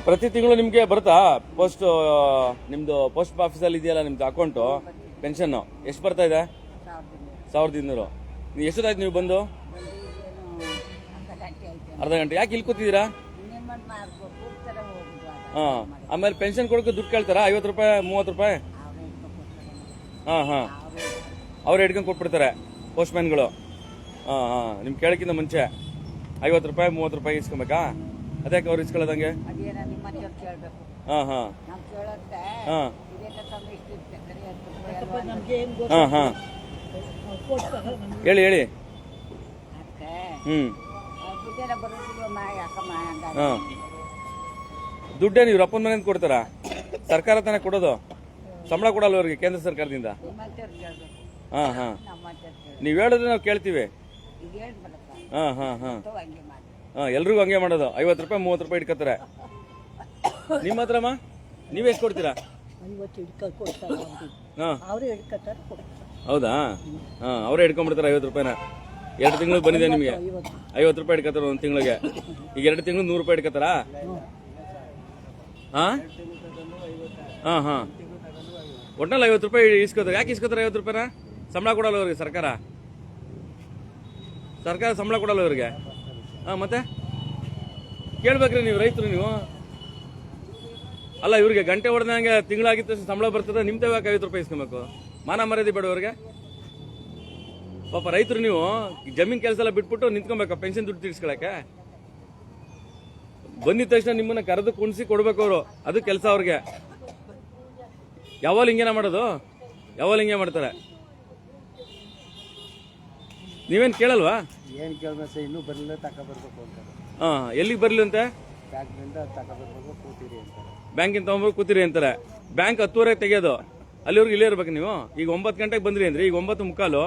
ಪ್ರತಿ ತಿಂಗಳು ನಿಮ್ಗೆ ಬರುತ್ತಾ ಪೋಸ್ಟ್ ನಿಮ್ದು ಪೋಸ್ಟ್ ಆಫೀಸಲ್ಲಿ ಇದೆಯಲ್ಲ ನಿಮ್ದು ಅಕೌಂಟು ಪೆನ್ಷನ್ ಎಷ್ಟು ಬರ್ತಾ ಇದೆ? 1200. ನೀವು ಎಷ್ಟೊತ್ತಾಯ್ತು ನೀವು ಬಂದು? ಅರ್ಧ ಗಂಟೆ. ಯಾಕೆ ಇಲ್ಲಿ ಕೂತಿದ್ದೀರಾ? ಆಮೇಲೆ ಪೆನ್ಷನ್ ಕೊಡೋಕೆ ದುಡ್ಡು ಕೇಳ್ತಾರಾ? 50 ರೂಪಾಯಿ 30 ರೂಪಾಯಿ? ಅವ್ರು ಹಿಡ್ಕೊಂಡು ಕೊಟ್ಬಿಡ್ತಾರೆ ಪೋಸ್ಟ್ ಮ್ಯಾನ್ಗಳು. ನಿಮ್ ಕೇಳಕ್ಕಿಂತ ಮುಂಚೆ 50 ರೂಪಾಯಿ 30 ರೂಪಾಯಿ ಇಸ್ಕೊಬೇಕಾ? ಅದ್ಯಾಕೆ ಅವ್ರು ಇಸ್ಕೊಳ್ಳೋದಂಗೆ? ಹೇಳಿ ಹೇಳಿ. ದುಡ್ಡೇ ನೀವು ಅಪ್ಪನ ಮನೆಯಿಂದ ಕೊಡ್ತಾರಾ? ಸರ್ಕಾರ ತಾನೇ ಕೊಡೋದು, ಸಂಬಳ ಕೊಡಲ್ಲ ಅವ್ರಿಗೆ ಕೇಂದ್ರ ಸರ್ಕಾರದಿಂದ. ನೀವ್ ಹೇಳಿದ್ರೆ ನಾವು ಕೇಳ್ತೀವಿ. ಎಲ್ರಿಗೂ ಹಂಗೆ ಮಾಡೋದು. 50 ರೂಪಾಯಿ 30 ರೂಪಾಯಿ ಇಟ್ಕೋತಾರೆ. ನಿಮ್ಮ ಹತ್ರಮ್ಮ ನೀವ್ ಎಷ್ಟು ಕೊಡ್ತೀರಾ? ಹೌದಾ? ಅವರೇ ಹಿಡ್ಕೊಂಡ್ಬಿಡ್ತಾರೆ 50 ರೂಪಾಯಿನ. 2 ತಿಂಗಳು ಬಂದಿದೆ ನಿಮಗೆ 50 ರೂಪಾಯಿ ಇಟ್ಕೋತಾರೆ ಒಂದು ತಿಂಗಳಿಗೆ. ಈಗ 2 ತಿಂಗಳು 100 ರೂಪಾಯಿ ಇಟ್ಕೋತಾರಾ? ಒಟ್ನಲ್ಲಿ 50 ರೂಪಾಯಿ ಇಸ್ಕೋತಾರೆ. ಯಾಕೆ ಇಸ್ಕೋತಾರೆ 50 ರೂಪಾಯಿನ? ಸಂಬಳ ಕೊಡಲ್ಲ ಅವ್ರಿಗೆ ಸರ್ಕಾರ ಸಂಬಳ ಕೊಡಲ್ಲ ಅವ್ರಿಗೆ. ಮತ್ತೆ ಕೇಳ್ಬೇಕ್ರಿ ನೀವು, ರೈತರು ನೀವು. ಅಲ್ಲ, ಇವ್ರಿಗೆ ಗಂಟೆ ಹೊಡೆದಂಗೆ ತಿಂಗಳಾಗಿತ್ತು ಸಂಬಳ ಬರ್ತದೆ, ನಿಮ್ದೇ ಯಾಕೆ 50 ರೂಪಾಯಿ ಇಸ್ಕೊಬೇಕು? ಮಾನ ಮರ್ಯಾದೆ ಬೇಡ ಅವ್ರಿಗೆ? ಪಾಪ ರೈತರು ನೀವು ಜಮೀನ್ ಕೆಲಸ ಎಲ್ಲ ಬಿಟ್ಬಿಟ್ಟು ನಿಂತ್ಕೊಬೇಕಾ ಪೆನ್ಷನ್ ದುಡ್ಡು ತೀರ್ಸ್ಕೊಳಕ್ಕೆ? ಬಂದಿದ ತಕ್ಷಣ ನಿಮ್ಮನ್ನ ಕರೆದು ಕುಣಿಸಿ ಕೊಡ್ಬೇಕು ಅವರು, ಅದು ಕೆಲಸ ಅವ್ರಿಗೆ. ಯಾವಾಗ ಹಿಂಗೇನ ಮಾಡೋದು? ಯಾವಾಗ ಹಿಂಗೆ ಮಾಡ್ತಾರೆ? ನೀವೇನ್ ಕೇಳಲ್ವಾ? ಏನ್ ಕೇಳ್ಬೇಕು, ಇನ್ನೂ ಬರಲಿಲ್ಲ, ತಗೊಬರ್ಬೇಕು ಅಂತ. ಎಲ್ಲಿಗೆ ಬರ್ಲಿ ಅಂತೆ? ಬ್ಯಾಂಕ್ನಿಂದ ತಗೊಬರ್ಬೇಕು, ಕೂತೀರಿ ಅಂತಾರೆ. ಬ್ಯಾಂಕಿಂದ ತಗೊಂಡ್ಬರ್ಬೇಕು ಕೂತೀರಿ ಅಂತಾರೆ. ಬ್ಯಾಂಕ್ 10:30 ತೆಗೆಯೋದು, ಅಲ್ಲಿವರೆಗೂ ಇಲ್ಲೇ ಇರ್ಬೇಕು ನೀವು. ಈಗ 9 ಗಂಟೆಗೆ ಬಂದ್ರಿ ಅಂದ್ರೆ ಈಗ 9:45.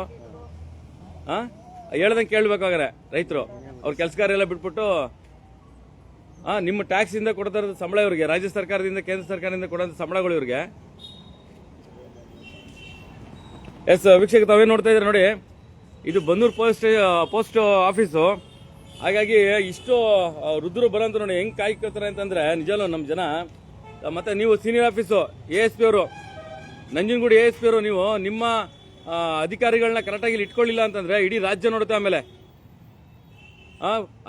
ಹೇಳ್ದಂಗೆ ಕೇಳ್ಬೇಕಾಗ್ರೆ ರೈತರು. ಅವ್ರ ಕೆಲಸಗಾರ ಎಲ್ಲ ಬಿಟ್ಬಿಟ್ಟು ನಿಮ್ಮ ಟ್ಯಾಕ್ಸ್ ಇಂದ ಕೊಡ್ತಾ ಇರೋದು ಸಂಬಳ ಇವ್ರಿಗೆ, ರಾಜ್ಯ ಸರ್ಕಾರದಿಂದ ಕೇಂದ್ರ ಸರ್ಕಾರದಿಂದ ಕೊಡೋ ಸಂಬಳಗಳು ಇವ್ರಿಗೆ. ವೀಕ್ಷಕ ತಾವೇನ್ ನೋಡ್ತಾ ಇದ್ರೆ ನೋಡಿ, ಇದು ಬನ್ನೂರು ಪೋಸ್ಟ್ ಆಫೀಸು. ಹಾಗಾಗಿ ಇಷ್ಟು ರುದ್ರು ಬರೋಂತ ನೋಡಿ ಹೆಂಗ್ ಕಾಯ್ಕೋತಾರೆ ಅಂತಂದ್ರೆ ನಿಜವೂ ನಮ್ಮ ಜನ. ಮತ್ತೆ ನೀವು ಸೀನಿಯರ್ ಆಫೀಸು ASP ಅವರು, ನಂಜನಗೂಡು ASP ಅವರು, ನೀವು ನಿಮ್ಮ ಅಧಿಕಾರಿಗಳನ್ನ ಕರೆಕ್ಟಾಗಿ ಇಲ್ಲಿ ಇಟ್ಕೊಳ್ಳಿಲ್ಲ ಅಂತಂದ್ರೆ ಇಡೀ ರಾಜ್ಯ ನೋಡುತ್ತೆ ಆಮೇಲೆ.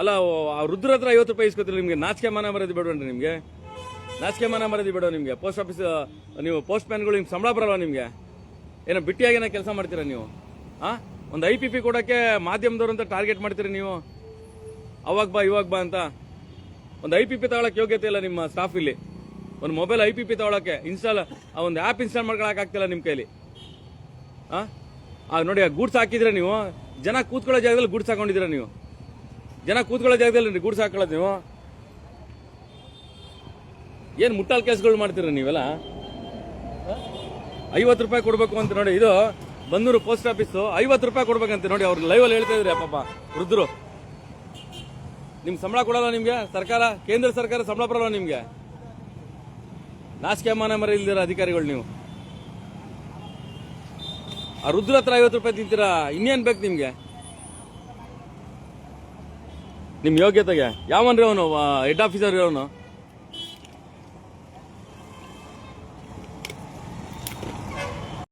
ಅಲ್ಲ, ರುದ್ರ ಹತ್ರ 50 ರೂಪಾಯಿ ಇಸ್ಕೊತೀರಿ. ನಿಮ್ಗೆ ನಾಚಿಕೆ ಮಾನ ಮರ್ಯಾದೆ ಬೇಡವನ್ರಿ? ನಿಮ್ಗೆ ನಾಚಿಕೆ ಮಾನ ಮರ್ಯಾದೆ ಬೇಡ ನಿಮ್ಗೆ? ಪೋಸ್ಟ್ ಆಫೀಸ್ ನೀವು ಪೋಸ್ಟ್ ಮ್ಯಾನ್ಗಳು ನಿಮ್ಗೆ ಸಂಬಳ ಬರಲ್ವಾ ನಿಮ್ಗೆ? ಏನೋ ಬಿಟ್ಟಿಯಾಗೇನ ಕೆಲಸ ಮಾಡ್ತೀರಾ ನೀವು? ಒಂದು IPP ಕೊಡೋಕ್ಕೆ ಮಾಧ್ಯಮದವ್ರು ಅಂತ ಟಾರ್ಗೆಟ್ ಮಾಡ್ತೀರಿ ನೀವು. ಅವಾಗ ಬಾ ಇವಾಗ ಬಾ ಅಂತ. ಒಂದು IPP ತಗೊಳಕ್ಕೆ ಯೋಗ್ಯತೆ ಇಲ್ಲ ನಿಮ್ಮ ಸ್ಟಾಫ್ ಇಲ್ಲಿ. ಒಂದು ಮೊಬೈಲ್ IPP ತಗೊಳಕ್ಕೆ ಒಂದು ಆ್ಯಪ್ ಇನ್ಸ್ಟಾಲ್ ಮಾಡ್ಕೊಳಕ್ ಆಗ್ತಿಲ್ಲ ನಿಮ್ಮ ಕೈಲಿ. ನೋಡಿ, ಗೂಡ್ಸ್ ಹಾಕಿದ್ರೆ ನೀವು, ಜನ ಕೂತ್ಕೊಳ್ಳೋ ಜಾಗದಲ್ಲಿ ಗೂಡ್ಸ್ ಹಾಕೊಂಡಿದ್ದೀರಾ ನೀವು. ಜನ ಕೂತ್ಕೊಳ್ಳೋ ಜಾಗದಲ್ಲಿ ಗೂಡ್ಸ್ ಹಾಕೊಳ್ಳೋದು ನೀವು. ಏನ್ ಮುಟ್ಟಾಲ್ ಕೆಲಸಗಳು ಮಾಡ್ತೀರ ನೀವೆಲ್ಲ? 50 ರೂಪಾಯಿ ಕೊಡ್ಬೇಕು ಅಂತ ನೋಡಿ. ಇದು ಬನ್ನೂರು ಪೋಸ್ಟ್ ಆಫೀಸು 50 ರೂಪಾಯಿ ಕೊಡ್ಬೇಕಂತ ನೋಡಿ. ಅವ್ರು ಲೈವ್ ಅಲ್ಲಿ ಹೇಳ್ತಾ ಇದ್ರಿ ಪಾಪ ವೃದ್ಧರು. ನಿಮ್ ಸಂಬಳ ಕೊಡಲ್ಲ ನಿಮ್ಗೆ ಸರ್ಕಾರ, ಕೇಂದ್ರ ಸರ್ಕಾರ ಸಂಬಳ ಬರಲ್ಲ ನಿಮ್ಗೆ. ನಾಚಿಕೆ ಮಾನ ಮರ ಇಲ್ದಿರ ಅಧಿಕಾರಿಗಳು ನೀವು. ಆ ರುದ್ರ ಹತ್ರ 50 ರೂಪಾಯಿ ತಿಂತೀರಾ, ಇನ್ನೇನ್ ಬೇಕು ನಿಮ್ಗೆ? ನಿಮ್ ಯೋಗ್ಯತೆಗೆ ಯಾವನ್ರಿ ಅವನು ಹೆಡ್ ಆಫೀಸರ್ ಇರೋನು?